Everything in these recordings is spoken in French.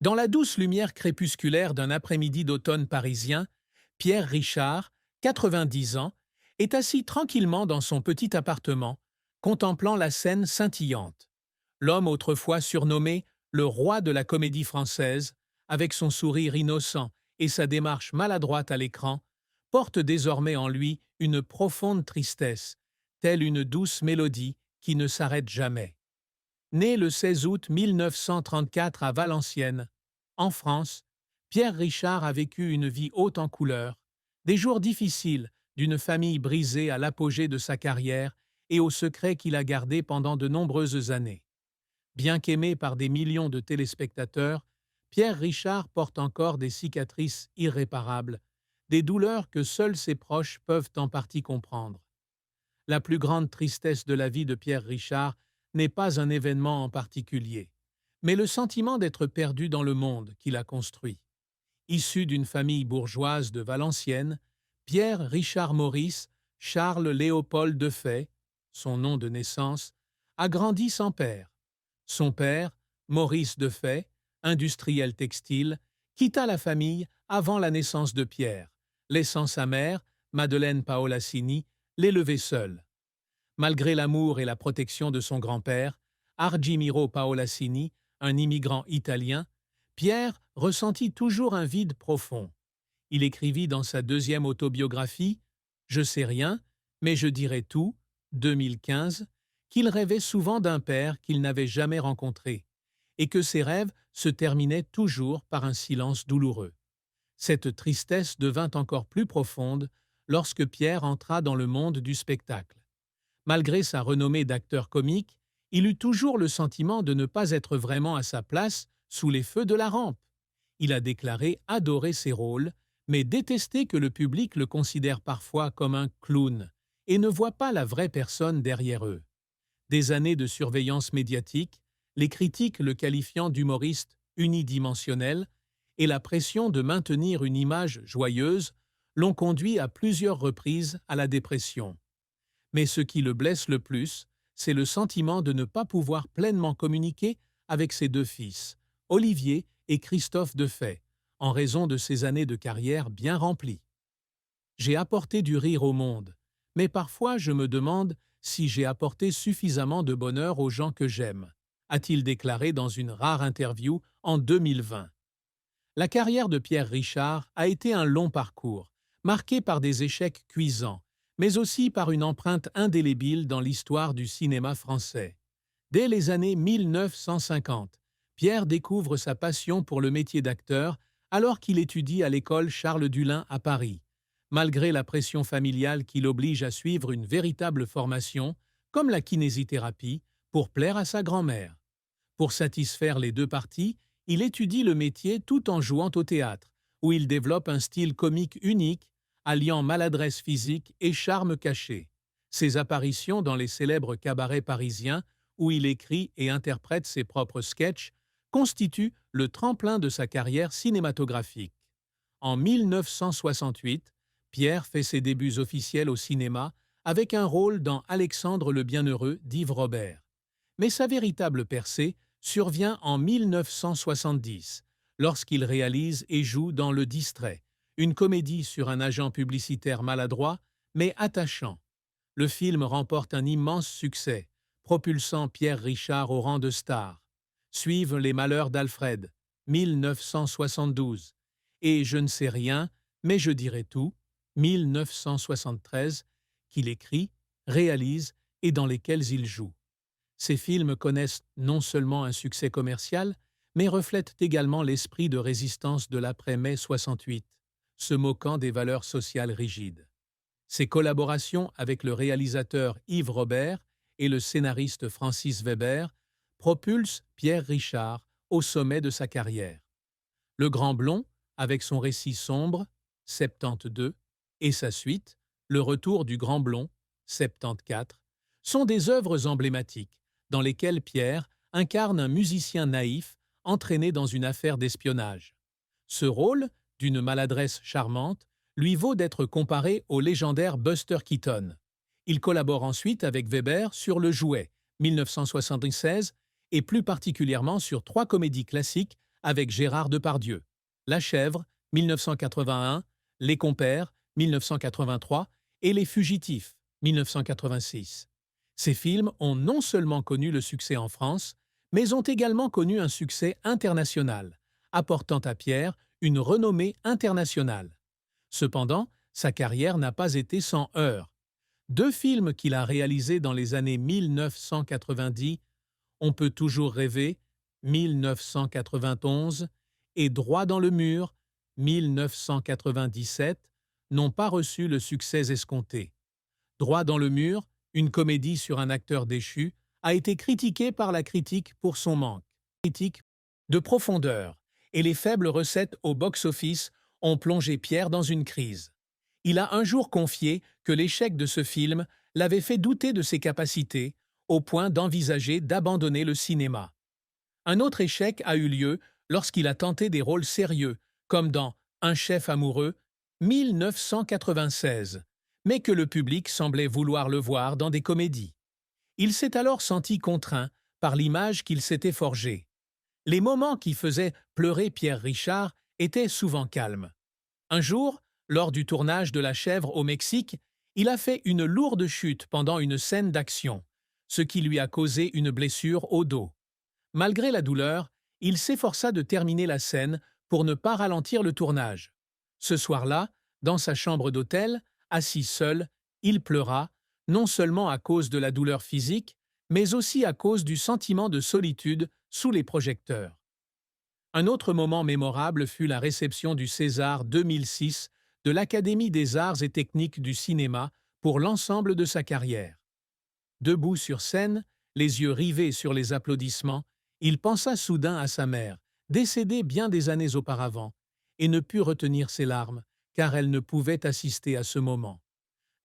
Dans la douce lumière crépusculaire d'un après-midi d'automne parisien, Pierre Richard, 90 ans, est assis tranquillement dans son petit appartement, contemplant la scène scintillante. L'homme autrefois surnommé le roi de la comédie française, avec son sourire innocent et sa démarche maladroite à l'écran, porte désormais en lui une profonde tristesse, telle une douce mélodie qui ne s'arrête jamais. Né le 16 août 1934 à Valenciennes, en France, Pierre Richard a vécu une vie haute en couleurs, des jours difficiles d'une famille brisée à l'apogée de sa carrière et au secret qu'il a gardé pendant de nombreuses années. Bien qu'aimé par des millions de téléspectateurs, Pierre Richard porte encore des cicatrices irréparables, des douleurs que seuls ses proches peuvent en partie comprendre. La plus grande tristesse de la vie de Pierre Richard n'est pas un événement en particulier, mais le sentiment d'être perdu dans le monde qu'il a construit. Issu d'une famille bourgeoise de Valenciennes, Pierre Richard Maurice Charles Léopold Defay, son nom de naissance, a grandi sans père. Son père, Maurice Defay, industriel textile, quitta la famille avant la naissance de Pierre, laissant sa mère, Madeleine Paolassini, l'élever seule. Malgré l'amour et la protection de son grand-père, Argimiro Paolassini, un immigrant italien, Pierre ressentit toujours un vide profond. Il écrivit dans sa deuxième autobiographie « Je sais rien, mais je dirai tout » 2015, qu'il rêvait souvent d'un père qu'il n'avait jamais rencontré, et que ses rêves se terminaient toujours par un silence douloureux. Cette tristesse devint encore plus profonde lorsque Pierre entra dans le monde du spectacle. Malgré sa renommée d'acteur comique, il eut toujours le sentiment de ne pas être vraiment à sa place sous les feux de la rampe. Il a déclaré adorer ses rôles, mais détester que le public le considère parfois comme un clown et ne voit pas la vraie personne derrière eux. Des années de surveillance médiatique, les critiques le qualifiant d'humoriste unidimensionnel et la pression de maintenir une image joyeuse l'ont conduit à plusieurs reprises à la dépression. Mais ce qui le blesse le plus, c'est le sentiment de ne pas pouvoir pleinement communiquer avec ses deux fils, Olivier et Christophe Defay, en raison de ses années de carrière bien remplies. J'ai apporté du rire au monde, mais parfois je me demande si j'ai apporté suffisamment de bonheur aux gens que j'aime, a-t-il déclaré dans une rare interview en 2020. La carrière de Pierre Richard a été un long parcours, marqué par des échecs cuisants, mais aussi par une empreinte indélébile dans l'histoire du cinéma français. Dès les années 1950, Pierre découvre sa passion pour le métier d'acteur alors qu'il étudie à l'école Charles Dullin à Paris, malgré la pression familiale qui l'oblige à suivre une véritable formation, comme la kinésithérapie, pour plaire à sa grand-mère. Pour satisfaire les deux parties, il étudie le métier tout en jouant au théâtre, où il développe un style comique unique, alliant maladresse physique et charme caché. Ses apparitions dans les célèbres cabarets parisiens, où il écrit et interprète ses propres sketchs, constituent le tremplin de sa carrière cinématographique. En 1968, Pierre fait ses débuts officiels au cinéma avec un rôle dans Alexandre le Bienheureux d'Yves Robert. Mais sa véritable percée survient en 1970, lorsqu'il réalise et joue dans Le Distrait, une comédie sur un agent publicitaire maladroit, mais attachant. Le film remporte un immense succès, propulsant Pierre Richard au rang de star. Suivent Les Malheurs d'Alfred, 1972, et Je ne sais rien, mais je dirai tout, 1973, qu'il écrit, réalise et dans lesquels il joue. Ces films connaissent non seulement un succès commercial, mais reflètent également l'esprit de résistance de l'après-mai 68, se moquant des valeurs sociales rigides. Ses collaborations avec le réalisateur Yves Robert et le scénariste Francis Weber propulsent Pierre Richard au sommet de sa carrière. Le Grand Blond, avec son récit sombre, 72, et sa suite, Le Retour du Grand Blond, 74, sont des œuvres emblématiques dans lesquelles Pierre incarne un musicien naïf entraîné dans une affaire d'espionnage. Ce rôle, d'une maladresse charmante, lui vaut d'être comparé au légendaire Buster Keaton. Il collabore ensuite avec Weber sur Le Jouet, 1976, et plus particulièrement sur trois comédies classiques avec Gérard Depardieu. La Chèvre, 1981, Les Compères, 1983 et Les Fugitifs, 1986. Ces films ont non seulement connu le succès en France, mais ont également connu un succès international, apportant à Pierre une renommée internationale. Cependant, sa carrière n'a pas été sans heurts. Deux films qu'il a réalisés dans les années 1990, On peut toujours rêver, 1991, et Droit dans le mur, 1997, n'ont pas reçu le succès escompté. Droit dans le mur, une comédie sur un acteur déchu, a été critiqué par la critique pour son manque critique de profondeur, et les faibles recettes au box-office ont plongé Pierre dans une crise. Il a un jour confié que l'échec de ce film l'avait fait douter de ses capacités, au point d'envisager d'abandonner le cinéma. Un autre échec a eu lieu lorsqu'il a tenté des rôles sérieux, comme dans Un chef amoureux, 1996, mais que le public semblait vouloir le voir dans des comédies. Il s'est alors senti contraint par l'image qu'il s'était forgée. Les moments qui faisaient pleurer Pierre Richard étaient souvent calmes. Un jour, lors du tournage de La Chèvre au Mexique, il a fait une lourde chute pendant une scène d'action, ce qui lui a causé une blessure au dos. Malgré la douleur, il s'efforça de terminer la scène pour ne pas ralentir le tournage. Ce soir-là, dans sa chambre d'hôtel, assis seul, il pleura, non seulement à cause de la douleur physique, mais aussi à cause du sentiment de solitude sous les projecteurs. Un autre moment mémorable fut la réception du César 2006 de l'Académie des arts et techniques du cinéma pour l'ensemble de sa carrière. Debout sur scène, les yeux rivés sur les applaudissements, il pensa soudain à sa mère, décédée bien des années auparavant, et ne put retenir ses larmes, car elle ne pouvait assister à ce moment.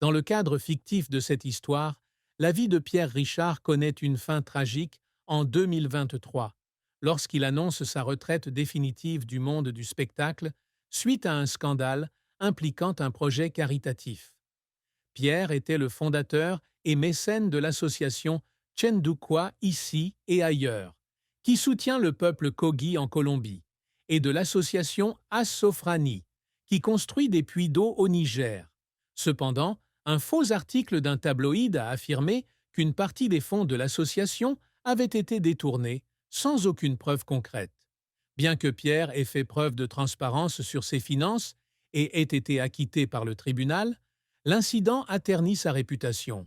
Dans le cadre fictif de cette histoire, la vie de Pierre Richard connaît une fin tragique en 2023, lorsqu'il annonce sa retraite définitive du monde du spectacle suite à un scandale impliquant un projet caritatif. Pierre était le fondateur et mécène de l'association Chendukwa ici et ailleurs, qui soutient le peuple Kogi en Colombie, et de l'association As-Sofrani, qui construit des puits d'eau au Niger. Cependant, un faux article d'un tabloïd a affirmé qu'une partie des fonds de l'association avait été détournée, sans aucune preuve concrète. Bien que Pierre ait fait preuve de transparence sur ses finances et ait été acquitté par le tribunal, l'incident a terni sa réputation.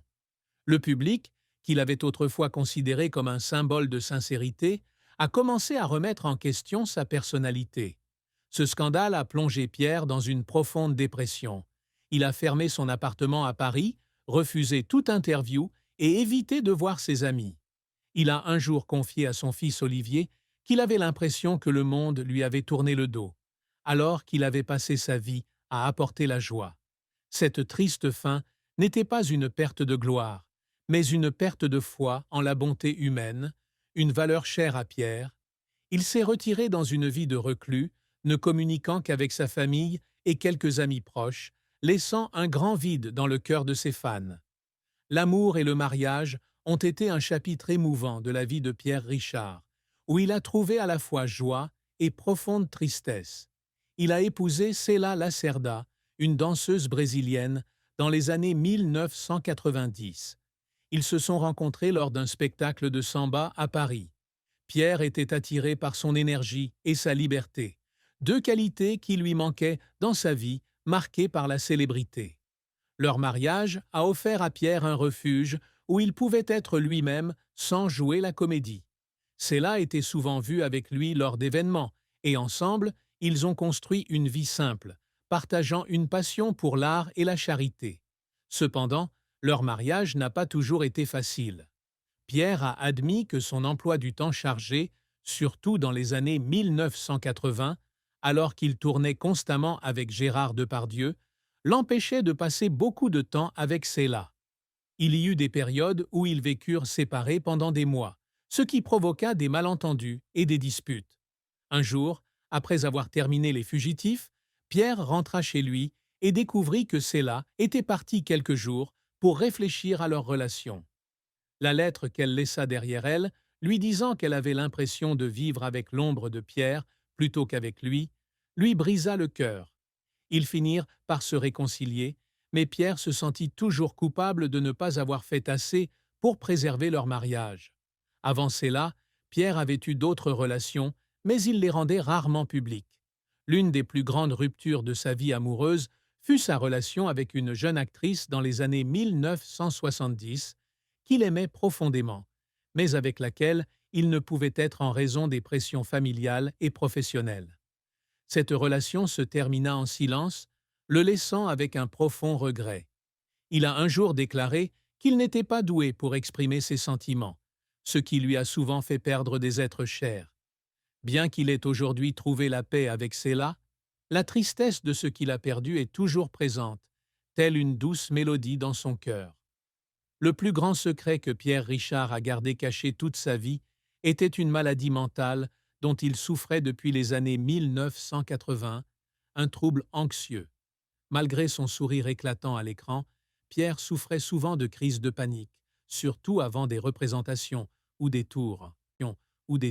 Le public, qu'il avait autrefois considéré comme un symbole de sincérité, a commencé à remettre en question sa personnalité. Ce scandale a plongé Pierre dans une profonde dépression. Il a fermé son appartement à Paris, refusé toute interview et évité de voir ses amis. Il a un jour confié à son fils Olivier qu'il avait l'impression que le monde lui avait tourné le dos, alors qu'il avait passé sa vie à apporter la joie. Cette triste fin n'était pas une perte de gloire, mais une perte de foi en la bonté humaine, une valeur chère à Pierre. Il s'est retiré dans une vie de reclus, ne communiquant qu'avec sa famille et quelques amis proches, laissant un grand vide dans le cœur de ses fans. L'amour et le mariage ont été un chapitre émouvant de la vie de Pierre Richard, où il a trouvé à la fois joie et profonde tristesse. Il a épousé Céla Lacerda, une danseuse brésilienne, dans les années 1990. Ils se sont rencontrés lors d'un spectacle de samba à Paris. Pierre était attiré par son énergie et sa liberté, deux qualités qui lui manquaient dans sa vie marquée par la célébrité. Leur mariage a offert à Pierre un refuge où il pouvait être lui-même sans jouer la comédie. Céla était souvent vue avec lui lors d'événements, et ensemble, ils ont construit une vie simple, partageant une passion pour l'art et la charité. Cependant, leur mariage n'a pas toujours été facile. Pierre a admis que son emploi du temps chargé, surtout dans les années 1980, alors qu'il tournait constamment avec Gérard Depardieu, l'empêchait de passer beaucoup de temps avec Céla. Il y eut des périodes où ils vécurent séparés pendant des mois, ce qui provoqua des malentendus et des disputes. Un jour, après avoir terminé Les Fugitifs, Pierre rentra chez lui et découvrit que Céla était partie quelques jours pour réfléchir à leur relation. La lettre qu'elle laissa derrière elle, lui disant qu'elle avait l'impression de vivre avec l'ombre de Pierre, plutôt qu'avec lui brisa le cœur. Ils finirent par se réconcilier, mais Pierre se sentit toujours coupable de ne pas avoir fait assez pour préserver leur mariage. Avant cela, Pierre avait eu d'autres relations, mais il les rendait rarement publiques. L'une des plus grandes ruptures de sa vie amoureuse fut sa relation avec une jeune actrice dans les années 1970, qu'il aimait profondément, mais avec laquelle il ne pouvait être en raison des pressions familiales et professionnelles. Cette relation se termina en silence, le laissant avec un profond regret. Il a un jour déclaré qu'il n'était pas doué pour exprimer ses sentiments, ce qui lui a souvent fait perdre des êtres chers. Bien qu'il ait aujourd'hui trouvé la paix avec Céla, la tristesse de ce qu'il a perdu est toujours présente, telle une douce mélodie dans son cœur. Le plus grand secret que Pierre Richard a gardé caché toute sa vie était une maladie mentale dont il souffrait depuis les années 1980, un trouble anxieux. Malgré son sourire éclatant à l'écran, Pierre souffrait souvent de crises de panique, surtout avant des représentations ou des tours.